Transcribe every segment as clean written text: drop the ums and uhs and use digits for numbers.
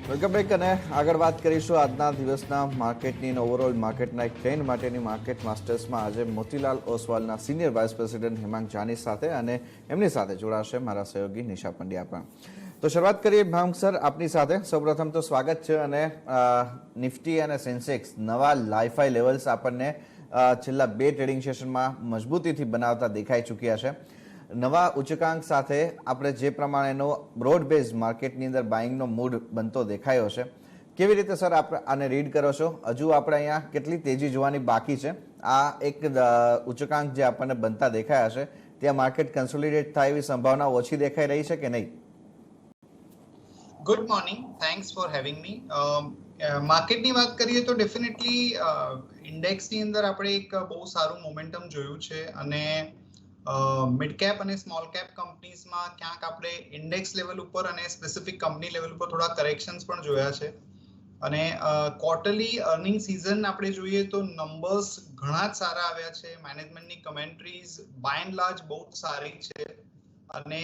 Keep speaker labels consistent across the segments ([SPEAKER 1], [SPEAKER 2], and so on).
[SPEAKER 1] Welcome back અને આગળ વાત કરીશું આજના દિવસના માર્કેટની અને ઓવરઓલ માર્કેટના એક ટ્રેન્ડ માટેની માર્કેટ માસ્ટર્સમાં આજે મોતીલાલ ઓસવાલના senior vice president Hemang Jani સાથે અને એમની સાથે જોડાશે મારા સહયોગી નિશા પંડ્યા પણ. તો શરૂઆત કરીએ હેમાંગ સર આપની સાથે. સૌપ્રથમ તો સ્વાગત છે અને નિફ્ટી અને સેન્સેક્સ નવા લાઈફાઈ લેવલ્સ આપણને છેલ્લા બે ટ્રેડિંગ સેશનમાં મજબૂતીથી બનાવતા દેખાઈ ચૂક્યા છે. નવા ઉચ્ચાંક સાથે આપણે જે પ્રમાણેનો બ્રોડ બેઝ માર્કેટની અંદર બાઇંગનો મૂડ બનતો દેખાયો છે, કેવી રીતે સર આપણે આને રીડ કરો છો? હજુ આપણે અહીંયા કેટલી તેજી જોવાની બાકી છે? આ એક ઉચ્ચાંક જે આપણને બનતા દેખાયા છે ત્યાં માર્કેટ કન્સોલિડેટ થાય એવી સંભાવના ઓછી દેખાઈ રહી છે કે નહીં?
[SPEAKER 2] Good morning, thanks for having મી. માર્કેટની વાત કરીએ તો ડેફિનેટલી ઇન્ડેક્સની અંદર આપણે એક બહુ સારું મોમેન્ટમ જોયું છે અને મિડ કેપ અને સ્મોલ કેપ કંપનીઝમાં ક્યાંક આપણે ઇન્ડેક્સ લેવલ ઉપર અને સ્પેસિફિક કંપની લેવલ ઉપર થોડા કરેક્શન્સ પણ જોયા છે. અને ક્વાર્ટરલી અર્નિંગ સિઝન આપણે જોઈએ તો નંબર્સ ઘણા જ સારા આવ્યા છે. મેનેજમેન્ટની કમેન્ટ્રીઝ બાય એન્ડ લાર્જ બહુ સારી છે અને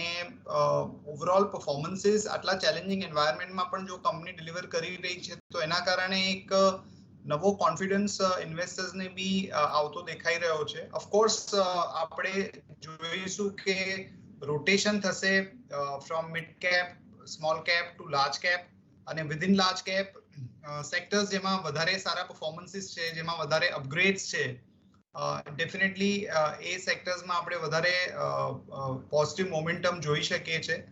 [SPEAKER 2] ઓવરઓલ પરફોર્મન્સીસ આટલા ચેલેન્જિંગ એન્વાયરમેન્ટમાં પણ જો કંપની ડિલિવર કરી રહી છે તો એના કારણે એક નવો કોન્ફિડન્સ ઇન્વેસ્ટર્સને બી આવતો દેખાઈ રહ્યો છે. ઓફકોર્સ આપણે જોઈશું કે રોટેશન થશે from mid cap, small cap to large cap અને વિધિન લાર્જ કેપ સેક્ટર્સ જેમાં વધારે સારા પરફોર્મન્સીસ છે, જેમાં વધારે અપગ્રેડ્સ છે, ડેફિનેટલી એ સેક્ટર્સમાં આપણે વધારે પોઝિટિવ મોમેન્ટમ જોઈ શકીએ છીએ.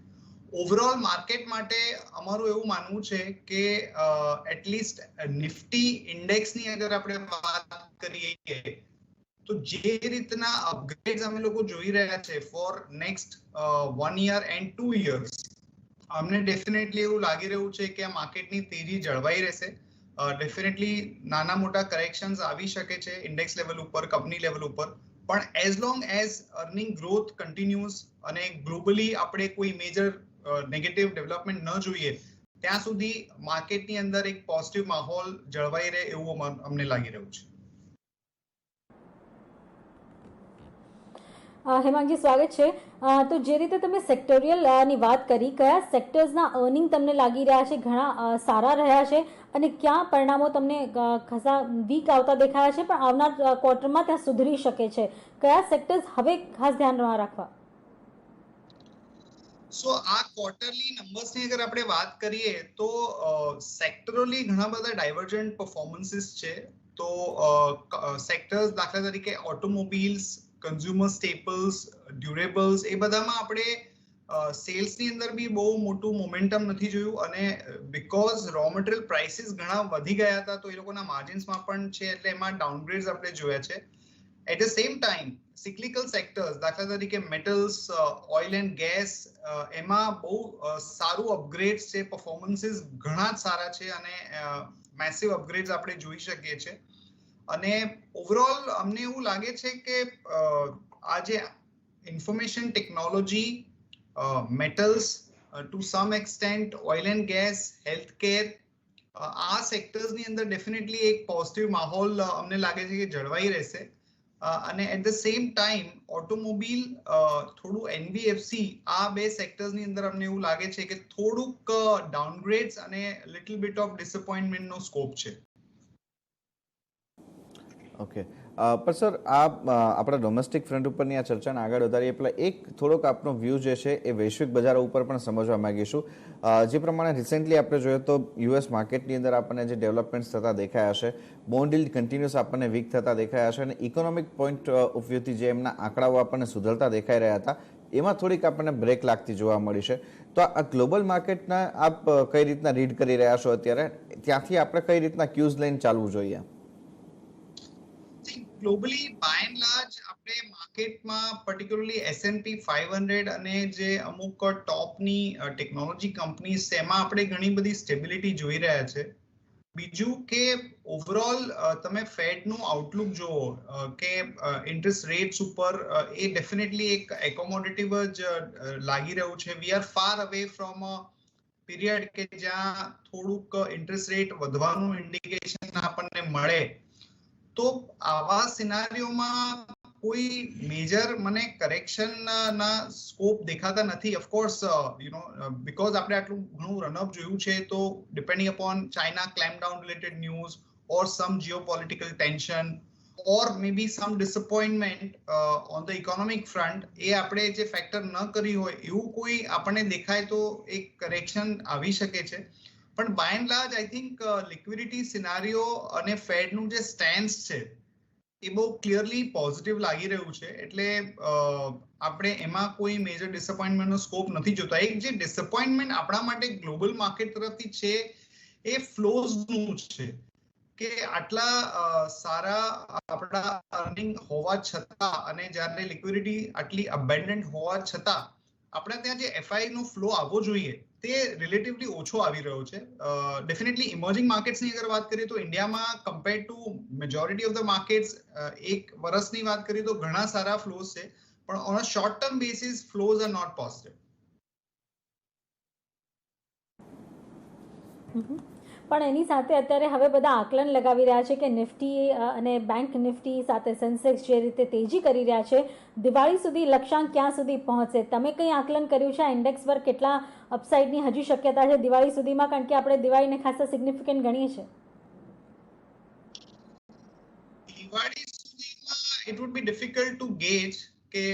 [SPEAKER 2] ઓવરઓલ માર્કેટ માટે અમારું એવું માનવું છે કે એટલીસ્ટ નિફ્ટી ઇન્ડેક્સની અગર આપણે વાત કરીએ તો જે રીતના અપગ્રેડ્સ અમે લોકો જોઈ રહ્યા છે for next 1 year and 2 years, અમને ડેફિનેટલી એવું લાગી રહ્યું છે કે આ માર્કેટની તેજી જળવાઈ રહેશે. ડેફિનેટલી નાના મોટા કરેક્શન્સ આવી શકે છે ઇન્ડેક્સ લેવલ ઉપર, કંપની લેવલ ઉપર, પણ as long as earning growth continuous અને ગ્લોબલી આપણે કોઈ મેજર નેગેટિવ ડેવલપમેન્ટ ન જોઈએ ત્યાં સુધી માર્કેટની અંદર એક પોઝિટિવ માહોલ જળવાઈ રહે એવું અમને લાગી રહ્યું છે.
[SPEAKER 3] હેમાંગજી, સ્વાગત છે. તો જે રીતે તમે સેક્ટોરિયલ ની વાત કરી, કયા સેક્ટર્સના અર્નિંગ તમને લાગી રહ્યા છે ઘણા સારા રહ્યા છે અને ક્યાં પરિણામો તમને ખાસા વીક આવતા દેખાયા છે પણ આવનાર ક્વાર્ટરમાં ત્યાં સુધરી શકે છે? કયા સેક્ટર્સ હવે ખાસ ધ્યાનમાં રાખવા?
[SPEAKER 2] સો આ ક્વાર્ટરલી નંબર્સની અગર આપણે વાત કરીએ તો સેક્ટરલી ઘણા બધા ડાયવર્જન્ટ પરફોર્મન્સીસ છે. તો સેક્ટર્સ દાખલા તરીકે ઓટોમોબાઈલ્સ, કન્ઝ્યુમર સ્ટેપલ્સ, ડ્યુરેબલ્સ, એ બધામાં આપણે સેલ્સની અંદર બી બહુ મોટું મોમેન્ટમ નથી જોયું અને બીકોઝ રો મટીરિયલ પ્રાઇસીસ ઘણા વધી ગયા હતા તો એ લોકોના માર્જિન્સમાં પણ છે એટલે એમાં ડાઉનગ્રેડ્સ આપણે જોયા છે. At the same time cyclical sectors દાખલા તરીકે મેટલ્સ, ઓઇલ એન્ડ ગેસ, એમાં બહુ સારું અપગ્રેડ્સ છે, પરફોર્મન્સીસ ઘણા જ સારા છે અને મેસિવ અપગ્રેડ્સ આપણે જોઈ શકીએ છીએ. અને ઓવરઓલ અમને એવું લાગે છે કે આ જે information technology, metals, to some extent oil and gas, health care, આ સેક્ટર્સની અંદર ડેફિનેટલી એક પોઝિટિવ માહોલ અમને લાગે છે કે જળવાઈ રહેશે. અને at the same time automobile, થોડું એનબીએફસી, આ બે સેક્ટર્સની અંદર અમને એવું લાગે છે કે થોડુંક ડાઉનગ્રેડ્સ અને લિટલ બિટ ઓફ ડિસઅપોઇન્ટમેન્ટનો સ્કોપ છે.
[SPEAKER 1] ઓકે, પણ સર આપણા ડોમેસ્ટિક ફ્રન્ટ ઉપરની આ ચર્ચાને આગળ વધારીએ પહેલાં એક થોડોક આપનો વ્યૂ જે છે એ વૈશ્વિક બજારો ઉપર પણ સમજવા માંગીશું. જે પ્રમાણે રિસેન્ટલી આપણે જોઈએ તો યુએસ માર્કેટની અંદર આપણને જે ડેવલપમેન્ટ્સ થતા દેખાયા છે, બોન્ડ યીલ્ડ કન્ટિન્યુઅસ આપણને વીક થતા દેખાયા છે અને ઇકોનોમિક પોઈન્ટ ઓફ વ્યૂથી જે એમના આંકડાઓ આપણને સુધરતા દેખાઈ રહ્યા હતા એમાં થોડીક આપણને બ્રેક લાગતી જોવા મળી છે. તો આ ગ્લોબલ માર્કેટના આપ કઈ રીતના રીડ કરી રહ્યા છો અત્યારે? ત્યાંથી આપણે કઈ રીતના ક્યુઝ લઈને ચાલવું જોઈએ?
[SPEAKER 2] ગ્લોબલી બાય એન્ડ લાર્જ આપણે માર્કેટમાં પર્ટિક્યુલરલી S&P 500 અને જે અમુક ટોપની ટેકનોલોજી કંપનીઝ છે એમાં આપણે ઘણી બધી સ્ટેબિલિટી જોઈ રહ્યા છે. બીજું કે ઓવરઓલ તમે ફેડનું આઉટલુક જુઓ કે ઇન્ટરેસ્ટ રેટ્સ ઉપર, એ ડેફિનેટલી એક એકોમોડેટિવ જ લાગી રહ્યું છે. We are far away from a period કે જ્યાં થોડુંક ઇન્ટરેસ્ટ રેટ વધવાનું ઇન્ડિકેશન આપણને મળે. તો આવા સિનારીઓમાં કોઈ મેજર મને કરેક્શન ના સ્કોપ દેખાતા નથી. ઓફકોર્સ બીકોઝ આપણે આટલું ઘણું રનઅપ જોયું છે, તો depending upon China clamp down related news or some geopolitical tension or maybe some disappointment on the economic front, એ આપણે જે ફેક્ટર ન કરી હોય એવું કોઈ આપણને દેખાય તો એક કરેક્શન આવી શકે છે. પણ by and large I think liquidity scenario અને ફેડનું જે સ્ટેન્સ છે એ બહુ ક્લિયરલી પોઝિટિવ લાગી રહ્યું છે. એટલે આપણે એમાં કોઈ મેજર ડિસઅપોઇન્ટમેન્ટનો સ્કોપ નથી જોતા. એક જે ડિસઅપોઇન્ટમેન્ટ આપણા માટે ગ્લોબલ માર્કેટ તરફથી છે એ ફ્લોઝનું છે કે આટલા સારા આપણા અર્નિંગ હોવા છતાં અને જ્યારે લિક્વિડિટી આટલી અબેન્ડન્ટ હોવા છતાં આપણે ત્યાં જે એફઆઈ નો ફ્લો આવવો જોઈએ તે રિલેટિવલી ઓછો આવી રહ્યો છે. ડેફિનેટલી ઇમર્જિંગ માર્કેટ્સની અગર વાત કરીએ તો ઇન્ડિયામાં compare to majority of the markets એક વર્ષની વાત કરીએ તો ઘણા સારા ફ્લોઝ છે, પણ on a short term basis flows are not positive.
[SPEAKER 3] પણ એની સાથે અત્યારે હવે બધા આકલન લગાવી રહ્યા છે કે નિફ્ટી અને બેંક નિફ્ટી સાથે સેન્સેક્સ જે રીતે તેજી કરી રહ્યા છે, દિવાળી સુધી લક્ષ્યાંક ક્યાં સુધી પહોંચશે? તમે કંઈ આકલન કર્યું છે આ ઇન્ડેક્સ પર કેટલા અપસાઇડની હજી શક્યતા છે દિવાળી સુધીમાં? કારણ કે આપણે દિવાળીને ખાસ સિગ્નિફિકન્ટ ગણીએ છીએ.
[SPEAKER 2] દિવાળી સુધીમાં it would be difficult to gauge કે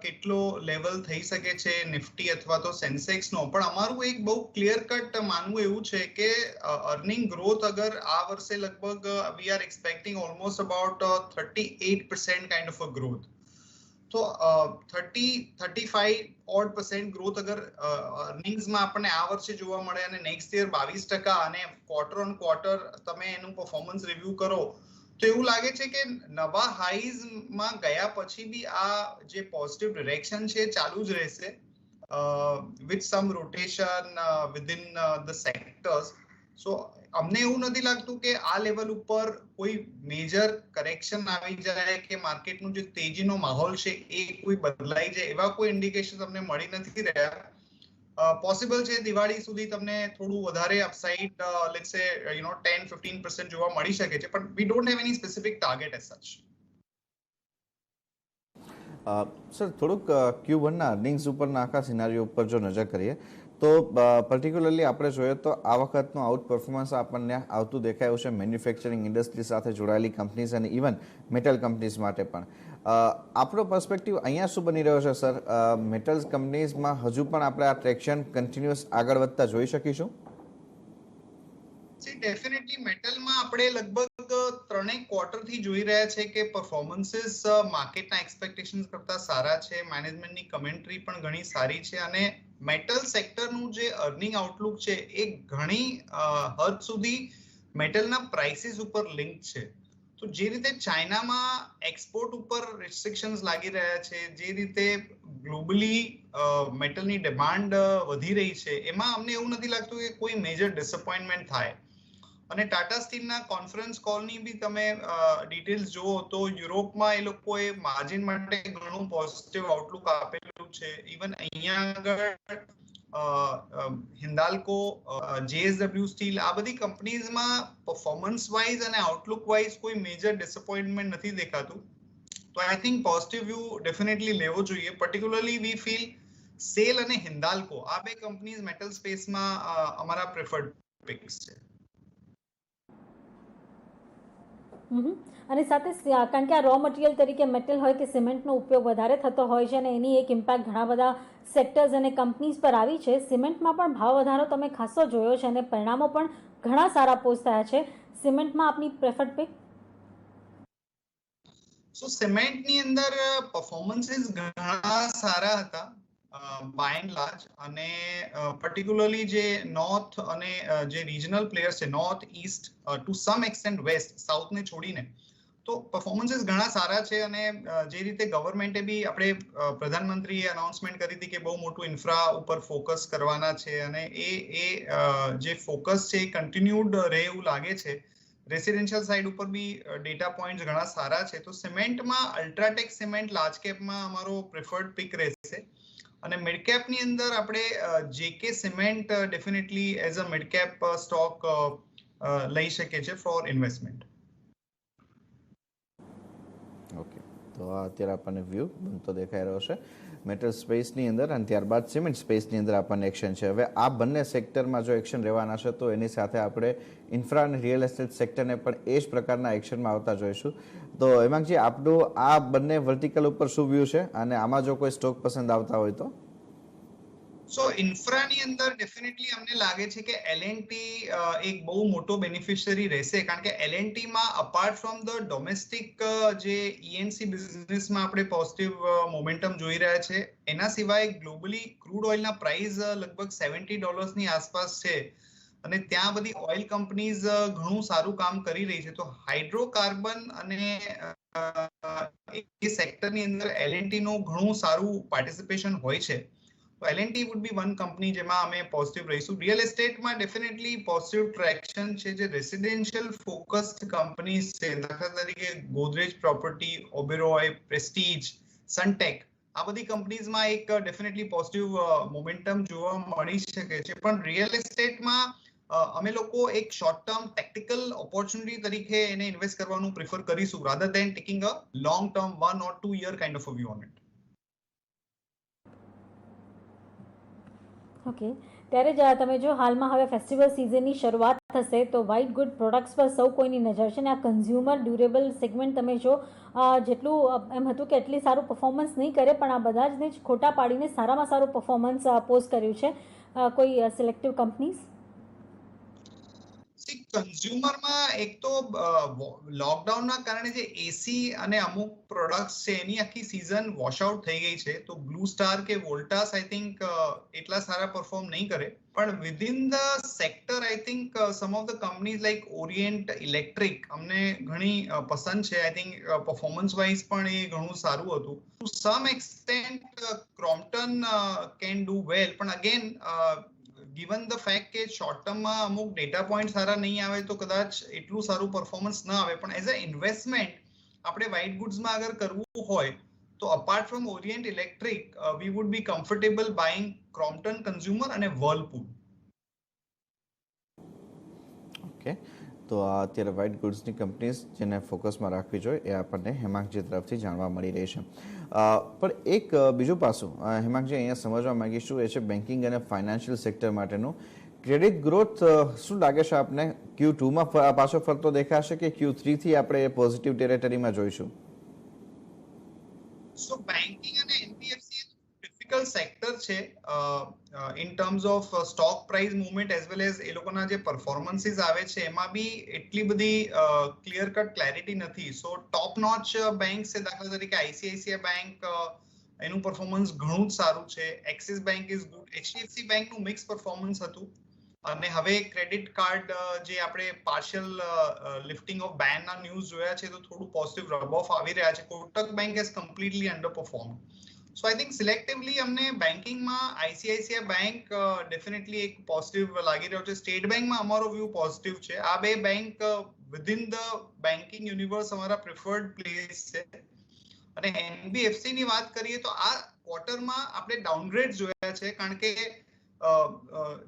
[SPEAKER 2] કેટલો લેવલ થઈ શકે છે નિફ્ટી અથવા તો સેન્સેક્સનો. પણ અમારું એક બહુ ક્લિયર કટ માનવું એવું છે કે અર્નિંગ ગ્રોથ અગર આ વર્ષે લગભગ we are expecting almost about 38% kind of a growth. તો 35% ગ્રોથ અગર અર્નિંગ્સમાં આપણને આ વર્ષે જોવા મળે અને નેક્સ્ટ યર 22% અને ક્વાર્ટર ઓન ક્વાર્ટર તમે એનું પરફોર્મન્સ રિવ્યુ કરો તો એવું લાગે છે કે નવા હાઈઝમાં ગયા પછી બી આ જે પોઝિટિવ ડિરેક્શન છે ચાલુ જ રહેશે with some rotation within the sectors. So અમને એવું નથી લાગતું કે આ લેવલ ઉપર કોઈ મેજર કરેક્શન આવી જાય કે માર્કેટનું જે તેજીનો માહોલ છે એ કોઈ બદલાઈ જાય, એવા કોઈ ઇન્ડિકેશન તમને મળી નથી રહ્યા. પોસિબલ છે દિવાળી સુધી તમને થોડું વધારે અપસાઇડ લેટ્સ સે 10-15% જોવા મળી શકે છે, પણ we don't have any specific target as સચ.
[SPEAKER 1] સર, થોડુંક Q1ના અર્નિંગ્સ ઉપરના આખા સિનારીઓ ઉપર જો નજર કરીએ તો પર્ટિક્યુલરલી આપણે જોઈએ તો આ વખતનું આઉટ પરફોર્મન્સ આપણને આવતું દેખાયું છે મેન્યુફેક્ચરિંગ ઇન્ડસ્ટ્રી સાથે જોડાયેલી કંપનીઝ અને ઇવન મેટલ કંપનીઝ માટે પણ. આપણો પર્સપેક્ટિવ અહીંયા શું બની રહ્યો છે સર? મેટલ્સ કંપનીઝમાં હજુ પણ આપણે આ ટ્રેક્શન કન્ટિન્યુઅસ આગળ વધતા જોઈ શકીશું?
[SPEAKER 2] ડેફિનેટલી મેટલમાં આપણે લગભગ 3 ક્વાર્ટરથી જોઈ રહ્યા છે કે પરફોર્મન્સીસ માર્કેટના એક્સપેક્ટેશન્સ કરતા સારા છે. મેનેજમેન્ટની કમેન્ટ્રી પણ ઘણી સારી છે અને મેટલ સેક્ટરનું જે અર્નિંગ આઉટલુક છે એ ઘણી હદ સુધી મેટલના પ્રાઇસીસ ઉપર લિંક છે. તો જે રીતે ચાઇનામાં એક્સપોર્ટ ઉપર રિસ્ટ્રિક્શન્સ લાગી રહ્યા છે, જે રીતે ગ્લોબલી મેટલની ડિમાન્ડ વધી રહી છે, એમાં અમને એવું નથી લાગતું કે કોઈ મેજર ડિસઅપોઇન્ટમેન્ટ થાય. અને ટાટા સ્ટીલના કોન્ફરન્સ કોલની બી તમે ડિટેલ્સ જુઓ તો યુરોપમાં એ લોકોએ માર્જિન માટે ઘણું પોઝિટિવ આઉટલુક આપેલું છે. ઇવન અહીંયા આગળ હિન્દાલ્કો, JSW સ્ટીલ, આ બધી કંપનીઝમાં પરફોર્મન્સ વાઇઝ અને આઉટલુક વાઇઝ કોઈ મેજર ડિસઅપોઇન્ટમેન્ટ નથી દેખાતું. તો I think positive view definitely લેવો જોઈએ. પર્ટિક્યુલરલી વી ફીલ સેલ અને હિન્દાલ્કો આ બે કંપનીઝ મેટલ સ્પેસમાં અમારા પ્રેફર્ડ પિક્સ છે.
[SPEAKER 3] અને સાથે કારણ કે આ રો મટીરિયલ તરીકે મેટલ હોય તે સિમેન્ટનો ઉપયોગ વધારે થતો હોય છે અને એની એક ઇમ્પેક્ટ ઘણા બધા સેક્ટર્સ અને કંપનીઝ પર આવી છે. સિમેન્ટમાં પણ ભાવ વધારો તમે ખાસો જોયો છે અને પરિણામો પણ ઘણા સારા પોસ્ટ થયા છે. સિમેન્ટમાં આપની પ્રેફર્ડ પિક?
[SPEAKER 2] સો સિમેન્ટની અંદર પરફોર્મન્સીસ ઘણા સારા હતા બાય એન્ડ લાર્જ, અને પર્ટિક્યુલરલી જે નોર્થ અને જે રિજનલ પ્લેયર્સ છે, north East two some extent waste, સાઉથને છોડીને, તો પરફોર્મન્સીસ ઘણા સારા છે. અને જે રીતે ગવર્મેન્ટે બી આપણે પ્રધાનમંત્રીએ અનાઉન્સમેન્ટ કરી હતી કે બહુ મોટું ઇન્ફ્રા ઉપર ફોકસ કરવાના છે અને એ જે ફોકસ છે એ કન્ટિન્યુડ રહે એવું લાગે છે. રેસિડેન્શિયલ સાઇડ ઉપર બી ડેટા પોઈન્ટ્સ ઘણા સારા છે. તો સિમેન્ટમાં અલ્ટ્રાટેક સિમેન્ટ લાર્જ કેપમાં અમારો પ્રિફર્ડ પિક રહેશે. અને મિડ કેપની અંદર આપણે JK cement definitely as a mid cap stock લઈ શકીએ છીએ ફોર ઇન્વેસ્ટમેન્ટ.
[SPEAKER 1] ઓકે, તો આ અત્યારે આપણને વ્યૂ બનતો દેખાઈ રહ્યો છે મેટલ સ્પેસની અંદર, અને ત્યારબાદ સિમેન્ટ સ્પેસની અંદર આપણને એક્શન છે. હવે આ બંને સેક્ટરમાં જો એક્શન રહેવાના છે તો એની સાથે આપણે ઇન્ફ્રા અને રિયલ એસ્ટેટ સેક્ટરને પણ એ જ પ્રકારના એક્શનમાં આવતા જોઈશું. તો હેમાંગજી, આપનું આ બંને વર્ટિકલ ઉપર શું વ્યૂ છે, અને આમાં જો કોઈ સ્ટોક પસંદ આવતા હોય તો?
[SPEAKER 2] સો ઇન્ફ્રાની અંદર ડેફિનેટલી અમને લાગે છે કે એલએનટી એક બહુ મોટો બેનિફિશિયરી રહેશે, કારણ કે એલએનટીમાં અપાર્ટ ફ્રોમ ધ ડોમેસ્ટિક જે ઈએનસી બિઝનેસમાં આપણે પોઝિટિવ મોમેન્ટમ જોઈ રહ્યા છે, એના સિવાય ગ્લોબલી ક્રૂડ ઓઇલના પ્રાઇસ લગભગ $70 ની આસપાસ છે, અને ત્યાં બધી ઓઇલ કંપનીઝ ઘણું સારું કામ કરી રહી છે. તો હાઇડ્રોકાર્બન અને એ સેક્ટરની અંદર એલએનટી નું ઘણું સારું પાર્ટિસિપેશન હોય છે. L&T would be one company જેમાં અમે પોઝિટિવ રહીશું. રિયલ એસ્ટેટમાં ડેફિનેટલી પોઝિટિવ ટ્રેક્શન છે. જે રેસિડેન્શિયલ ફોકસ્ડ કંપનીઝ છે, દાખલા તરીકે Godrej property, Oberoi, Prestige, Sunteck, આ બધી કંપનીઝમાં એક ડેફિનેટલી પોઝિટિવ મોમેન્ટમ જોવા મળી શકે છે. પણ રિયલ એસ્ટેટમાં અમે લોકો એક શોર્ટ ટર્મ ટેક્ટિકલ ઓપોર્ચ્યુનિટી તરીકે એને ઇન્વેસ્ટ કરવાનું પ્રિફર કરીશું, rather then taking a long term 1 or 2 year kind of a view on it.
[SPEAKER 3] Okay, ત્યારે જ તમે જો હાલમાં હવે ફેસ્ટિવલ સિઝનની શરૂઆત થશે તો વ્હાઇટ ગુડ પ્રોડક્ટ્સ પર સૌ કોઈની નજર છે, અને આ કન્ઝ્યુમર ડ્યુરેબલ સેગમેન્ટ તમે જો જેટલું એમ હતું કે એટલી સારું પરફોર્મન્સ નહીં કરે, પણ આ બધા જ ખોટા પાડીને સારામાં સારું પરફોર્મન્સ પોસ્ટ કર્યું છે. કોઈ સિલેક્ટિવ કંપનીઝ?
[SPEAKER 2] કન્ઝ્યુમરમાં એક તો લોકડાઉનના કારણે જે એસી અને અમુક પ્રોડક્ટ્સ છે એની આખી સીઝન વોશ આઉટ થઈ ગઈ છે. તો બ્લુ સ્ટાર કે વોલ્ટાસ આઈ થિંક એટલા સારા પરફોર્મ નહીં કરે, પણ within the sector I think some of the companies like Orient Electric અમને ઘણી પસંદ છે. આઈ થિંક પરફોર્મન્સ વાઇઝ પણ એ ઘણું સારું હતું. To some extent Crompton can do well, પણ અગેન given the fact કે શોર્ટ ટર્મમાં અમુક ડેટા પોઈન્ટ સારા નહીં આવે તો કદાચ એટલું સારું પરફોર્મન્સ ન આવે. પણ એઝ અ ઇન્વેસ્ટમેન્ટ આપણે વ્હાઇટ ગુડ્સમાં અગર કરવું હોય તો apart from Orient Electric we would be comfortable buying Crompton consumer અને વર્લપૂલ.
[SPEAKER 1] ઓકે, તો આ અત્યારે વ્હાઇટ ગુડ્સની કંપનીઝ જેને ફોકસમાં રાખવી જોઈએ એ આપણને હેમાંગજી તરફથી જાણવા મળી રહી છે. પણ એક બીજું પાસું હેમાંગજી અહીંયા સમજવા માંગીશું, એ છે બેન્કિંગ અને ફાઇનાન્શિયલ સેક્ટર માટેનું ક્રેડિટ ગ્રોથ. શું લાગે છે આપને Q2માં પાછો ફરતો દેખાશે કે Q3 થી આપણે પોઝિટિવ ટેરેટરીમાં જોઈશું?
[SPEAKER 2] સો બેન્કિંગ અને એનબીએફસી ડિફિકલ્ટ સેક્ટર છે in terms of stock price movement as well as a લોકોના જે પરફોર્મન્સીસ આવે છે એમાં બી એટલી બધી ક્લિયર કટ ક્લેરિટી નથી. સો ટોપ નોચ બેંક છે, દાખલા તરીકે આઈસીઆઈસીઆઈ બેંક, એનું પરફોર્મન્સ ઘણું જ સારું છે. Axis bank is good. HDFC બેંકનું મિક્સ પરફોર્મન્સ હતું, અને હવે ક્રેડિટ કાર્ડ જે આપણે પાર્શિયલ લિફ્ટિંગ ઓફ બેનના ન્યૂઝ જોયા છે તો થોડું પોઝિટિવ રબ ઓફ આવી રહ્યા છે. Kotak bank has completely underperformed. So I think selectively અમને બેન્કિંગમાં આઈસીઆઈસીઆઈ બેંક ડેફિનેટલી એક પોઝિટિવ લાગી રહ્યો છે. સ્ટેટ બેંકમાં અમારો વ્યૂ પોઝિટિવ છે. આ બે bank within the banking universe અમારા પ્રિફર્ડ પ્લેસ છે. અને એનબીએફસી ની વાત કરીએ તો આ ક્વાર્ટરમાં આપણે ડાઉનગ્રેડ જોયા છે, કારણ કે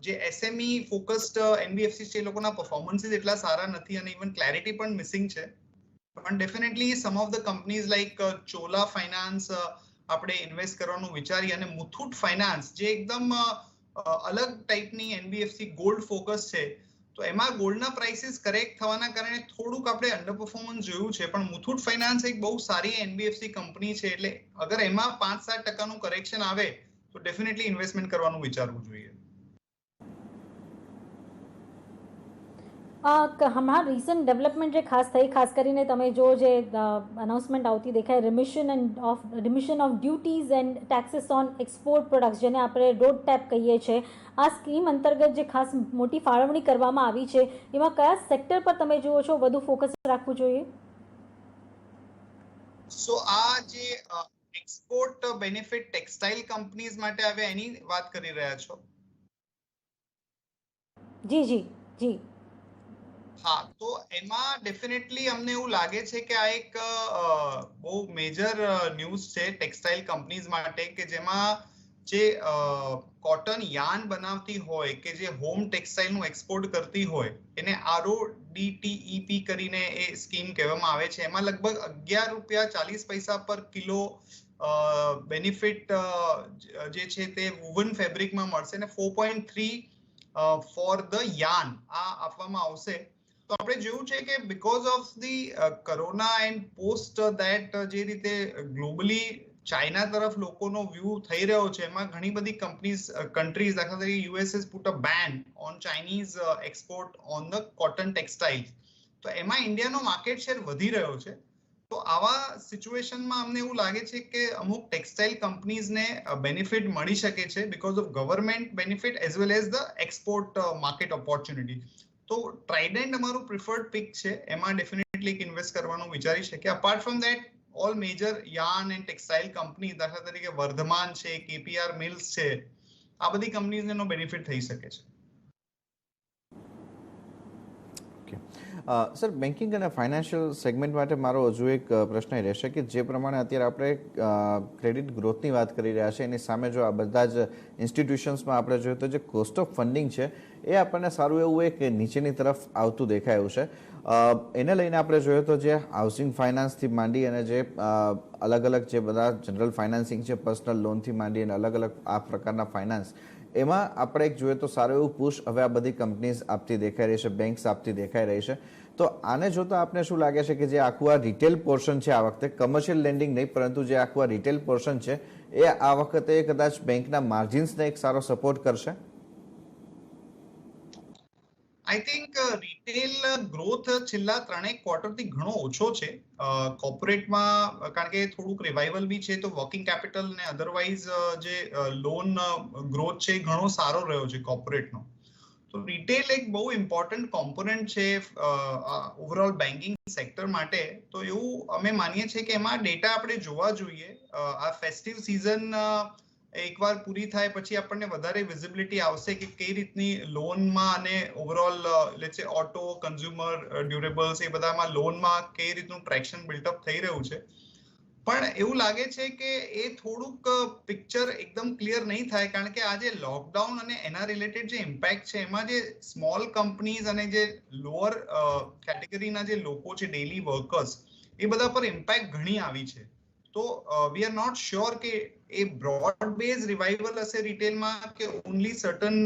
[SPEAKER 2] જે એસએમઈ ફોકસ્ડ એનબીએફસી છે એ લોકોના પરફોર્મન્સીસ એટલા સારા નથી, અને ઇવન ક્લેરિટી પણ મિસિંગ છે. પણ definitely some of the companies like Chola Finance આપણે ઇન્વેસ્ટ કરવાનું વિચારીએ, અને મુથુટ ફાઇનાન્સ જે એકદમ અલગ ટાઈપની એનબીએફસી ગોલ્ડ ફોકસ છે, તો એમાં ગોલ્ડના પ્રાઇસીસ કરેક્ટ થવાના કારણે થોડુંક આપણે અંડર પરફોર્મન્સ જોયું છે. પણ મુથુટ ફાઇનાન્સ એક બહુ સારી એનબીએફસી કંપની છે, એટલે અગર એમાં 5-7% કરેક્શન આવે તો ડેફિનેટલી ઇન્વેસ્ટમેન્ટ કરવાનું વિચારવું જોઈએ.
[SPEAKER 3] હમણાં રિસન્ટ ડેવલપમેન્ટ જે ખાસ થઈ, ખાસ કરીને તમે જો જે અનાઉન્સમેન્ટ આવતી દેખાય, remission of duties and taxes on export products, જેને આપણે રોડ ટેપ કહીએ છીએ, આ સ્કીમ અંતર્ગત જે ખાસ મોટી ફાળવણી કરવામાં આવી છે, એમાં કયા સેક્ટર પર તમે જુઓ છો વધુ ફોકસ રાખવું જોઈએ?
[SPEAKER 2] સો આ જે એક્સપોર્ટ બેનિફિટ ટેક્સટાઇલ કંપનીઝ માટે આવે એની વાત કરી રહ્યા છો?
[SPEAKER 3] જી જી જી.
[SPEAKER 2] હા, તો એમાં ડેફિનેટલી અમને એવું લાગે છે કે આ એક બહુ મેજર ન્યૂઝ છે ટેક્સટાઇલ કંપનીઝ માટે, કે જેમાં જે કોટન યાર્ન બનાવતી હોય કે જે હોમ ટેક્સટાઇલ નું એક્સપોર્ટ કરતી હોય એને RODTEP કરીને એ સ્કીમ કહેવામાં આવે છે. એમાં લગભગ ₹11.40 પર કિલો બેનિફિટ જે છે તે વુવન ફેબ્રિકમાં મળશે અને 4.3 ફોર ધ યાર્ન આ આપવામાં આવશે. તો આપણે જોયું છે કે because of the corona and post that જે રીતે ગ્લોબલી ચાઇના તરફ લોકોનો વ્યૂ થઈ રહ્યો છે, એમાં ઘણી બધી કન્ટ્રીઝ દાખલા તરીકે US has put a ban on Chinese export on the cotton textiles. તો એમાં ઇન્ડિયાનો માર્કેટ શેર વધી રહ્યો છે. તો આવા સિચ્યુએશનમાં અમને એવું લાગે છે કે અમુક ટેક્સટાઇલ કંપનીઝને બેનિફિટ મળી શકે છે because of government benefit as well as the export market opportunity. તો ટ્રાઇડન્ટ અમારું પ્રિફર્ડ પિક છે, એમાં ડેફિનેટલી ઇન્વેસ્ટ કરવાનું વિચારી શકીએ. Apart from that all major yarn and textile company દાખલા તરીકે વર્ધમાન છે, KPR મિલ્સ છે, આ બધી કંપનીઝને એનો બેનિફિટ થઈ શકે છે.
[SPEAKER 1] સર, બેન્કિંગ અને ફાઇનાન્શિયલ સેગમેન્ટ માટે મારો હજુ એક પ્રશ્ન એ રહેશે કે જે પ્રમાણે અત્યારે આપણે ક્રેડિટ ગ્રોથની વાત કરી રહ્યા છીએ, એની સામે જો આ બધા જ ઇન્સ્ટિટ્યુશન્સમાં આપણે જોઈએ તો જે કોસ્ટ ઓફ ફંડિંગ છે એ આપણને સારું એવું એક નીચેની તરફ આવતું દેખાયું છે. એને લઈને આપણે જોઈએ તો જે હાઉસિંગ ફાઇનાન્સથી માંડી અને જે અલગ અલગ જે બધા જનરલ ફાઇનાન્સિંગ છે, પર્સનલ લોનથી માંડી અને અલગ અલગ આ પ્રકારના ફાઇનાન્સ, એમાં આપણે એક જોઈએ તો સારું એવું પુશ હવે આ બધી કંપનીઝ આપતી દેખાઈ રહી છે, બેંક્સ આપતી દેખાઈ રહી છે. તો આને જોતા આપને શું લાગે છે કે જે આખું આ રિટેલ પોર્શન છે આ વખતે, કમર્શિયલ લેન્ડિંગ નહીં પરંતુ જે આખું આ રિટેલ પોર્શન છે એ આ વખતે કદાચ બેંકના માર્જિન્સને એક સારો સપોર્ટ કરશે?
[SPEAKER 2] આઈ થિંક રિટેલ ગ્રોથ છેલ્લા 3 ક્વાર્ટરથી ઘણો ઓછો છે. કોર્પોરેટમાં કારણ કે થોડુંક રિવાઇવલ બી છે, તો વર્કિંગ કેપિટલ ને અધરવાઇઝ જે લોન ગ્રોથ છે ઘણો સારો રહ્યો છે કોર્પોરેટનો. તો રિટેલ એક બહુ ઇમ્પોર્ટન્ટ કોમ્પોનન્ટ છે ઓવરઓલ બેન્કિંગ સેક્ટર માટે. તો એવું અમે માનીએ છીએ કે એમાં ડેટા આપણે જોવા જોઈએ. આ ફેસ્ટિવ સિઝન એકવાર પૂરી થાય પછી આપણને વધારે વિઝિબિલિટી આવશે કે કઈ રીતની લોનમાં અને ઓવરઓલ લેટ્સ સે ઓટો, કન્ઝ્યુમર ડ્યુરેબલ્સ, એ બધામાં લોનમાં કઈ રીતનું ટ્રેક્શન બિલ્ટઅપ થઈ રહ્યું છે. પણ એવું લાગે છે કે એ થોડુંક પિક્ચર એકદમ ક્લિયર નહીં થાય, કારણ કે આ જે લોકડાઉન અને એના રિલેટેડ જે ઇમ્પેક્ટ છે એમાં જે સ્મોલ કંપનીઝ અને જે લોઅર કેટેગરીના જે લોકો છે, ડેલી વર્કર્સ, એ બધા પર ઇમ્પેક્ટ ઘણી આવી છે. તો વી આર નોટ શ્યોર કે એ બ્રોડ બેઝ રિવાઇવલ હશે રિટેલમાં કે only certain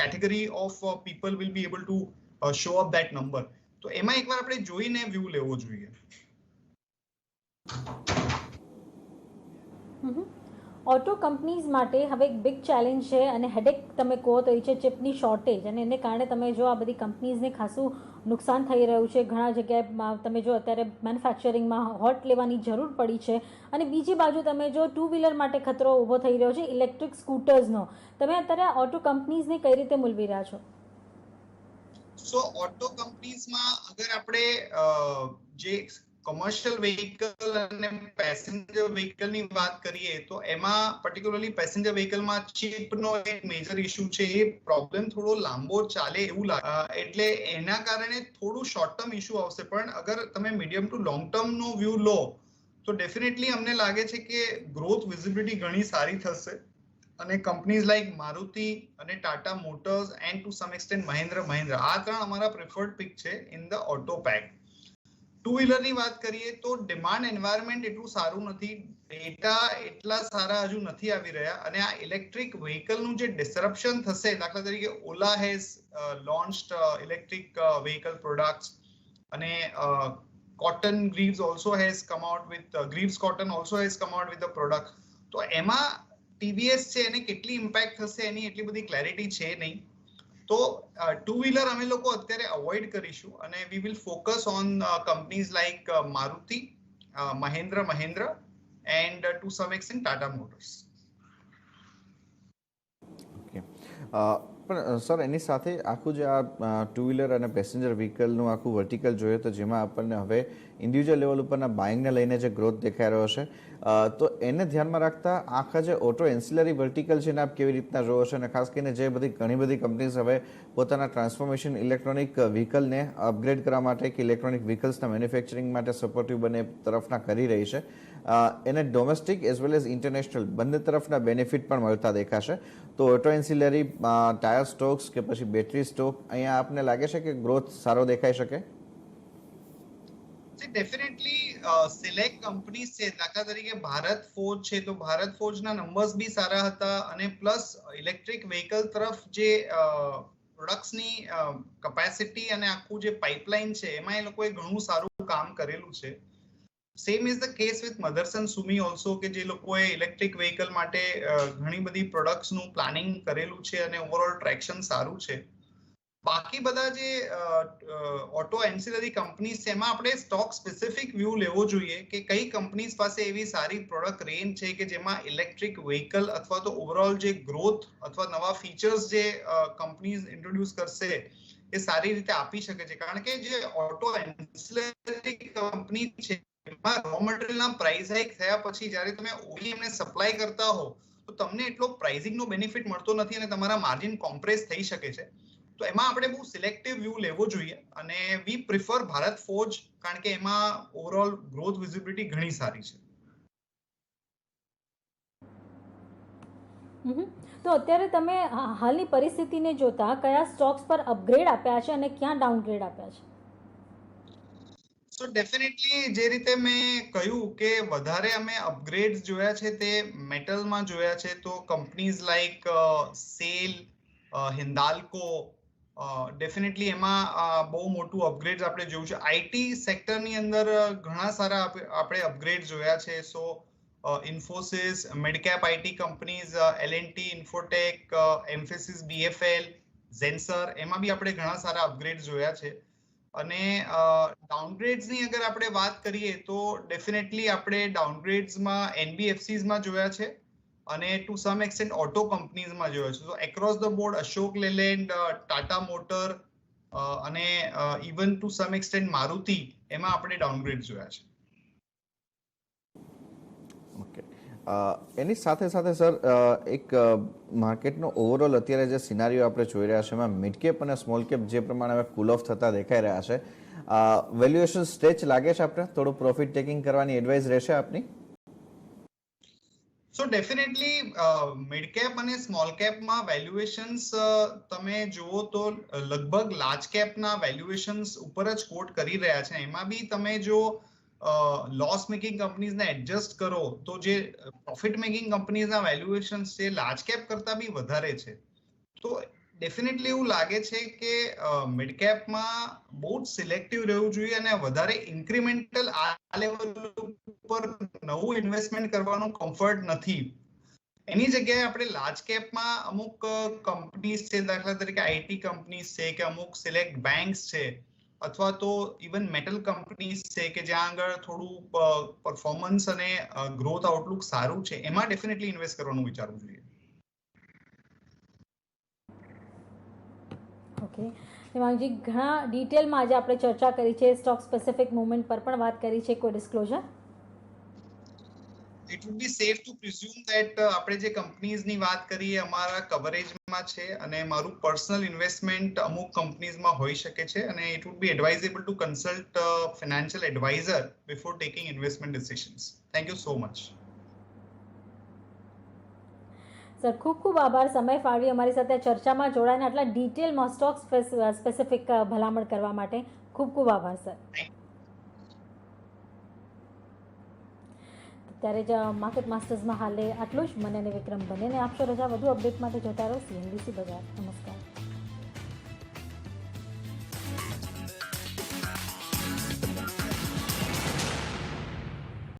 [SPEAKER 2] category of people will be able to show up that number. તો એમાં એકવાર આપણે જોઈને વ્યૂ લેવો જોઈએ.
[SPEAKER 3] ઓટો કંપનીઝ માટે હવે એક બિગ ચેલેન્જ છે અને હેડેક તમે કહો તો એ છે ચિપની શોર્ટેજ, અને એને કારણે તમે જો આ બધી કંપનીઝને ખાસું નુકસાન થઈ રહ્યું છે. ઘણા જગ્યાએ તમે જો અત્યારે મેન્યુફેક્ચરિંગમાં હોલ્ટ લેવાની જરૂર પડી છે. અને બીજી બાજુ તમે જો 2 વ્હીલર માટે ખતરો ઊભો થઈ રહ્યો છે ઇલેક્ટ્રિક સ્કૂટર્સનો. તમે અત્યારે ઓટો કંપનીઝને કઈ રીતે મૂલવી રહ્યા છો?
[SPEAKER 2] સો ઓટો કંપનીઝમાં અગર આપણે જે કોમર્શિયલ વ્હીકલ અને પેસેન્જર વ્હીકલની વાત કરીએ તો એમાં પર્ટિક્યુલરલી પેસેન્જર વ્હીકલમાં ચિપનો એક મેજર ઇશ્યુ છે. એ પ્રોબ્લેમ થોડો લાંબો ચાલે એવું લાગે, એટલે એના કારણે થોડું શોર્ટ ટર્મ ઇશ્યુ આવશે. પણ અગર તમે મીડિયમ ટુ લોંગ ટર્મનો વ્યૂ લો તો ડેફિનેટલી અમને લાગે છે કે ગ્રોથ વિઝિબિલિટી ઘણી સારી થશે. અને કંપનીઝ લાઈક મારુતિ અને Tata Motors and to some extent Mahindra, આ 3 અમારા પ્રિફર્ડ પિક છે ઇન ધ ઓટો પેક. 2 વ્હીલરની વાત કરીએ તો ડિમાન્ડ એન્વાયરમેન્ટ એટલું સારું નથી, ડેટા એટલા સારા હજુ નથી આવી રહ્યા, અને આ ઇલેક્ટ્રિક વ્હીકલનું જે ડિસરપ્શન થશે, દાખલા તરીકે Ola has launched electric vehicle products, અને Cotton Greaves also has come out with Greaves Cotton also has come out with the product. તો એમાં TVS છે એને કેટલી ઇમ્પેક્ટ થશે એની એટલી બધી ક્લેરિટી છે નહીં. તો 2 વ્હીલર અમે લોકો અત્યારે અવોઇડ કરીશું અને we will focus on companies like Maruti, Mahindra and to some extent Tata Motors.
[SPEAKER 1] Okay, પણ સર એની સાથે આખું જે આ 2 વ્હીલર અને પેસેન્જર વ્હીકલનું આખું વર્ટિકલ જોઈએ તો જેમાં આપણને હવે ઇન્ડિવિજ્યુઅલ લેવલ ઉપરના બાઇંગને લઈને જે ગ્રોથ દેખાઈ રહ્યો છે, તો એને ધ્યાનમાં રાખતા આખા જે ઓટો એન્સિલરી વર્ટિકલ છે એને આપ કેવી રીતના જોવો છો? અને ખાસ કરીને જે ઘણી બધી કંપનીઝ હવે પોતાના ટ્રાન્સફોર્મેશન ઇલેક્ટ્રોનિક વ્હીકલને અપગ્રેડ કરવા માટે કે ઇલેક્ટ્રોનિક વ્હીકલ્સના મેન્યુફેક્ચરિંગ માટે સપોર્ટિવ બને તરફના કરી રહી છે, એને domestic as well as international બંને તરફના બેનિફિટ પણ મળતા દેખાશે. તો ઓટો એન્સિલરી, ટાયર સ્ટોક્સ કે પછી બેટરી સ્ટોક, અહીંયા આપને લાગે છે કે ગ્રોથ સારો દેખાઈ શકે?
[SPEAKER 2] ડેફિનેટલી સિલેક્ટ કંપનીઝ છે, દાખલા તરીકે ભારત ફોર્જ છે, તો ભારત ફોર્જના નંબર્સ બી સારા હતા અને પ્લસ ઇલેક્ટ્રિક વ્હીકલ તરફ જે પ્રોડક્ટ્સની કેપેસિટી અને આખું જે પાઇપલાઇન છે એમાં એ લોકોએ ઘણું સારું કામ કરેલું છે. Same is the case with Motherson Sumi also, કે જે લોકોએ ઇલેક્ટ્રિક વ્હીકલ માટે ઘણી બધી પ્રોડક્ટ્સનું પ્લાનિંગ કરેલું છે અને ઓવરઓલ ટ્રેક્શન સારું છે. બાકી બધા જે ઓટો એન્સિલરી કંપનીઝ છે એમાં આપણે સ્ટોક સ્પેસિફિક વ્યૂ લેવો જોઈએ કે કઈ કંપનીઝ પાસે એવી સારી પ્રોડક્ટ રેન્જ છે કે જેમાં ઇલેક્ટ્રિક વ્હીકલ અથવા તો ઓવરઓલ જે ગ્રોથ અથવા નવા ફીચર્સ જે કંપનીઝ ઇન્ટ્રોડ્યુસ કરશે એ સારી રીતે આપી શકે છે. કારણ કે જે ઓટો એન્સિલરી કંપની છે એમાં રો મટીરિયલના પ્રાઇસ હાઇક થયા પછી જ્યારે તમે OEM ને સપ્લાય કરતા હો તો તમને એટલો પ્રાઇસિંગનો બેનિફિટ મળતો નથી અને તમારા માર્જિન કોમ્પ્રેસ થઈ શકે છે. તો એમાં આપણે બહુ સિલેક્ટિવ વ્યૂ લેવો જોઈએ અને વી પ્રિફર ભારત ફોર્જ, કારણ કે એમાં ઓવરઓલ ગ્રોથ વિઝિબિલિટી ઘણી સારી છે.
[SPEAKER 3] તો અત્યારે તમે હાલની પરિસ્થિતિને જોતા કયા સ્ટોક્સ પર અપગ્રેડ આપ્યા છે અને ક્યાં ડાઉનગ્રેડ આપ્યા છે?
[SPEAKER 2] સો ડેફિનેટલી જે રીતે મેં કહ્યું કે વધારે અમે અપગ્રેડ્સ જોયા છે તે મેટલમાં જોયા છે. તો companies like cell, Hindalco, definitely એમાં બહુ મોટું અપગ્રેડ આપણે જોયું છે. આઈટી સેક્ટરની અંદર ઘણા સારા આપણે અપગ્રેડ જોયા છે. So Infosys, midcap IT companies, L&T, Infotech, Mphasis, BFL, Zensar, એમાં બી આપણે ઘણા સારા અપગ્રેડ જોયા છે. અને ડાઉનગ્રેડ્સની અગર આપણે વાત કરીએ તો ડેફિનેટલી આપણે ડાઉનગ્રેડ્સમાં NBFCsમાં જોયા છે અને ટુ સમ એક્સટેન્ટ ઓટો કંપનીઝમાં જોયા છે. તો across the board Ashok Leyland, Tata Motor અને even to some extent Maruti, એમાં આપણે ડાઉનગ્રેડ જોયા છે.
[SPEAKER 1] ઓકે, એની સાથે સાથે સર એક માર્કેટનો ઓવરઓલ અત્યારે જે સિનારીઓ આપણે જોઈ રહ્યા છે એમાં મિડ કેપ અને સ્મોલ કેપ જે પ્રમાણે હવે કુલ ઓફ થતા દેખાઈ રહ્યા છે, વેલ્યુએશન સ્ટ્રેચ લાગે છે આપણે? થોડું પ્રોફિટ ટેકિંગ કરવાની એડવાઇસ રહેશે આપની?
[SPEAKER 2] સો ડેફિનેટલી મિડ કેપ અને સ્મોલ કેપમાં વેલ્યુએશન્સ તમે જુઓ તો લગભગ લાર્જ કેપના વેલ્યુએશન્સ ઉપર જ કોટ કરી રહ્યા છે. એમાં બી તમે જો લોસ મેકિંગ કંપનીઝને એડજસ્ટ કરો તો જે પ્રોફિટ મેકિંગ કંપનીઝના વેલ્યુએશન્સ છે લાર્જ કેપ કરતા બી વધારે છે. તો ડેફિનેટલી એવું લાગે છે કે મિડ કેપમાં બહુ જ સિલેક્ટિવ રહેવું જોઈએ અને વધારે ઇન્ક્રિમેન્ટલ આ લેવલ ઉપર નવું ઇન્વેસ્ટમેન્ટ કરવાનો કમ્ફર્ટ નથી. એની જગ્યાએ આપણે લાર્જ કેપમાં અમુક કંપનીઝ છે, દાખલા તરીકે આઈટી કંપનીઝ છે કે અમુક સિલેક્ટ બેંક્સ છે અથવા તો ઇવન મેટલ કંપનીઝ છે કે જ્યાં આગળ થોડું પરફોર્મન્સ અને ગ્રોથ આઉટલુક સારું છે, એમાં ડેફિનેટલી ઇન્વેસ્ટ કરવાનું વિચારવું જોઈએ.
[SPEAKER 3] ઓકે, હેમાંગજી, ઘણા ડિટેલમાં આજે આપણે ચર્ચા કરી છે, સ્ટોક સ્પેસિફિક મુવમેન્ટ પર પણ વાત કરી છે. કોઈ disclosure?
[SPEAKER 2] It would be safe to presume that આપણે જે કંપનીઝની વાત કરીએ અમારા કવરેજમાં છે અને મારું પર્સનલ ઇન્વેસ્ટમેન્ટ અમુક કંપનીઝમાં હોઈ શકે છે અને it would be advisable to consult financial advisor before taking investment decisions. Thank you so much.
[SPEAKER 3] Sir, ખૂબ ખૂબ આભાર સમય ફાળવી અમારી સાથે ચર્ચામાં જોડાઈને આટલા ડિટેલમાં સ્ટોક સ્પેસિફિક ભલામણ કરવા માટે ખૂબ ખૂબ આભાર સર. ત્યારે જ માર્કેટ માસ્ટર્સમાં હાલે આટલું જ. મને અને વિક્રમ બંનેને આપશો રજા. વધુ અપડેટ માટે જોતા રહો CNBC બજાર.